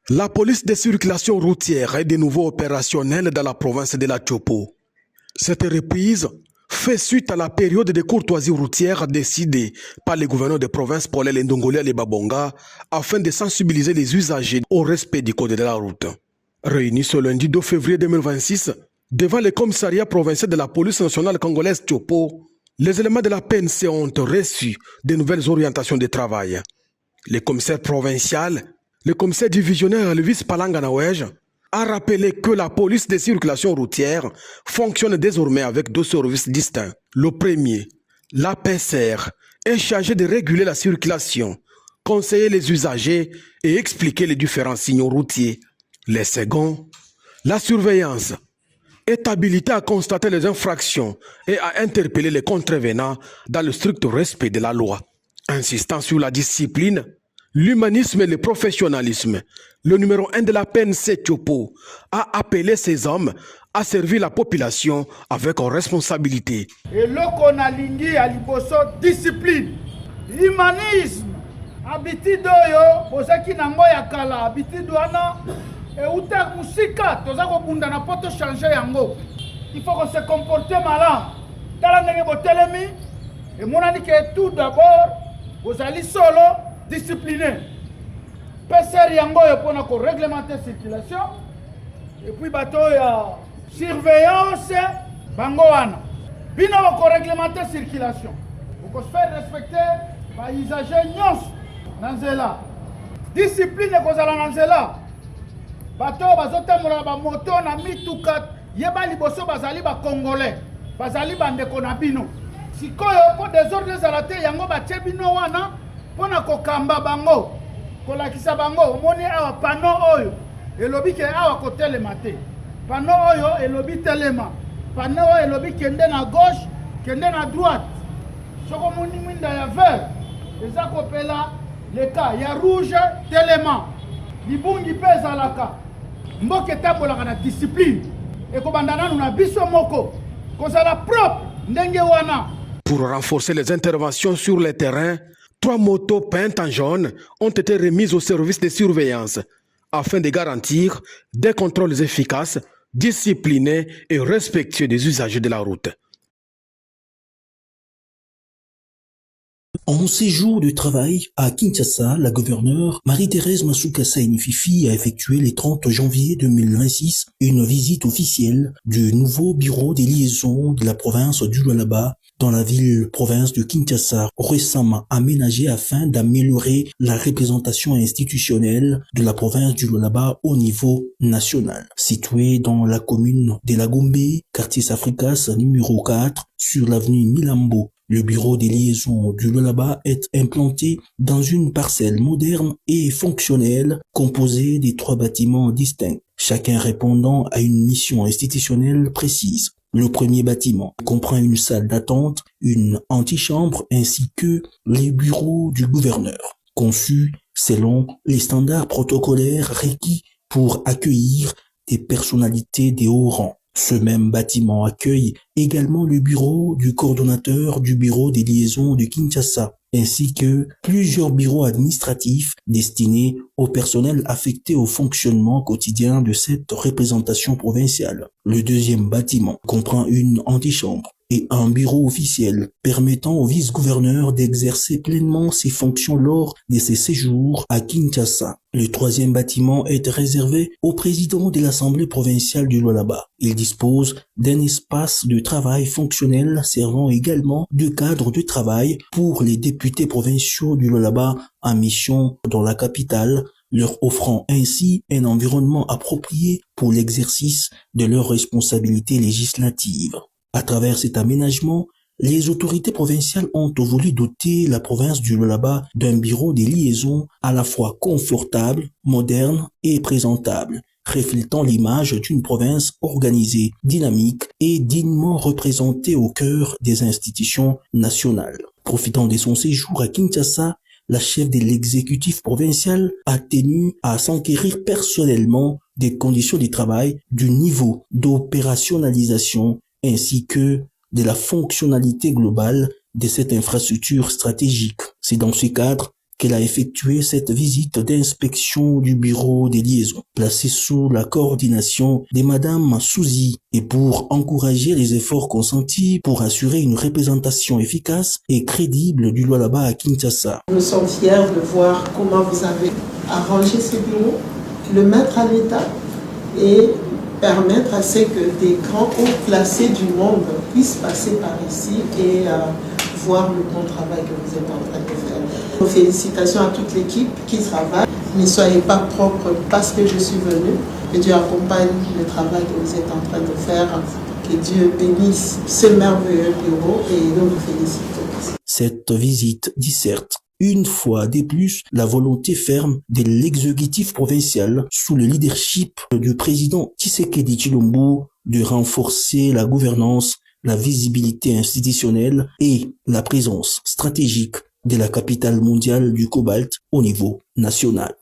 La police de circulation routière est de nouveau opérationnelle dans la province de la Chopo. Cette reprise fait suite à la période de courtoisie routière décidée par le gouverneur de province Paul Ndongolia et Babonga afin de sensibiliser les usagers au respect du code de la route. Réunis ce lundi 2 février 2026 devant le commissariat provincial de la police nationale congolaise Chopo, les éléments de la PNC ont reçu de nouvelles orientations de travail. Le commissaire provincial, le commissaire divisionnaire Elvis Palanganawej a rappelé que la police de circulation routière fonctionne désormais avec deux services distincts. Le premier, la PCR, est chargé de réguler la circulation, conseiller les usagers et expliquer les différents signaux routiers. Le second, la surveillance, est habilité à constater les infractions et à interpeller les contrevenants dans le strict respect de la loi. Insistant sur la discipline, l'humanisme et le professionnalisme, le numéro 1 de la PNC Chopo a appelé ces hommes à servir la population avec responsabilité. Et qu'on a lingui à liboso discipline, humanisme, habitude yo, posaki nango ya kala, habitude wana, et uta musika, toza ko bunda na poto changer yango. Il faut qu'on se comporte malin. Tala ndenge botelemi, et mon ami que tout d'abord, vous allez solo, discipliné. PCR yango yo pona ko réglementer circulation, et puis bateau ya surveillance bango wana. Bino ko réglementer circulation. Vous se faire respecter par usagers nyons nanzela. Discipline ko zala nanzela. Bateau bazotambola ba moto na mituka yeba liboso bazali ba congolais. Bazali bandeko na bino. Sikoyo po désordre zalate yango batie bino wana pona kokamba bango. Kolakisa bango omoni awa pano oyo elobi ke awa kotelema te. Pano oyo elobi telema. Pano oyo elobi kende na gauche, kende na droite. Soko moni mwinda ya vert. Eza kopela le cas ya rouge telema. Libungi pe ezalaka. Mboke tambolaka na discipline. Ekobanda nanu na biso moko. Kozala propre ndenge wana. Pour renforcer les interventions sur le terrain, 3 motos peintes en jaune ont été remises au service de surveillance afin de garantir des contrôles efficaces, disciplinés et respectueux des usagers de la route. En séjour de travail à Kinshasa, la gouverneure Marie-Thérèse Massoukassa Enififi a effectué le 30 janvier 2026 une visite officielle du nouveau bureau des liaisons de la province du Lualaba dans la ville-province de Kinshasa, récemment aménagée afin d'améliorer la représentation institutionnelle de la province du Lualaba au niveau national. Située dans la commune de la Gombe, quartier Safrikas numéro 4, sur l'avenue Milambo, le bureau des liaisons du Lualaba est implanté dans une parcelle moderne et fonctionnelle composée de 3 bâtiments distincts, chacun répondant à une mission institutionnelle précise. Le premier bâtiment comprend une salle d'attente, une antichambre ainsi que les bureaux du gouverneur, conçus selon les standards protocolaires requis pour accueillir des personnalités de haut rang. Ce même bâtiment accueille également le bureau du coordonnateur du bureau des liaisons de Kinshasa, ainsi que plusieurs bureaux administratifs destinés au personnel affecté au fonctionnement quotidien de cette représentation provinciale. Le deuxième bâtiment comprend une antichambre et un bureau officiel permettant au vice-gouverneur d'exercer pleinement ses fonctions lors de ses séjours à Kinshasa. Le troisième bâtiment est réservé au président de l'Assemblée provinciale du Lualaba. Il dispose d'un espace de travail fonctionnel servant également de cadre de travail pour les députés provinciaux du Lualaba en mission dans la capitale, leur offrant ainsi un environnement approprié pour l'exercice de leurs responsabilités législatives. À travers cet aménagement, les autorités provinciales ont voulu doter la province du Lualaba d'un bureau des liaisons à la fois confortable, moderne et présentable, reflétant l'image d'une province organisée, dynamique et dignement représentée au cœur des institutions nationales. Profitant de son séjour à Kinshasa, la chef de l'exécutif provincial a tenu à s'enquérir personnellement des conditions de travail, du niveau d'opérationnalisation ainsi que de la fonctionnalité globale de cette infrastructure stratégique. C'est dans ce cadre qu'elle a effectué cette visite d'inspection du bureau des liaisons, placée sous la coordination de Madame Souzi, et pour encourager les efforts consentis pour assurer une représentation efficace et crédible du Lualaba à Kinshasa. Nous sommes fiers de voir comment vous avez arrangé ce bureau, le mettre à l'état et permettre à ce que des grands hauts placés du monde puissent passer par ici et voir le bon travail que vous êtes en train de faire. Nos félicitations à toute l'équipe qui travaille. Ne soyez pas propre parce que je suis venue. Que Dieu accompagne le travail que vous êtes en train de faire. Que Dieu bénisse ce merveilleux bureau et nous vous félicitons. Cette visite disserte une fois de plus la volonté ferme de l'exécutif provincial sous le leadership du président Tshisekedi Tshilombo de renforcer la gouvernance, la visibilité institutionnelle et la présence stratégique de la capitale mondiale du cobalt au niveau national.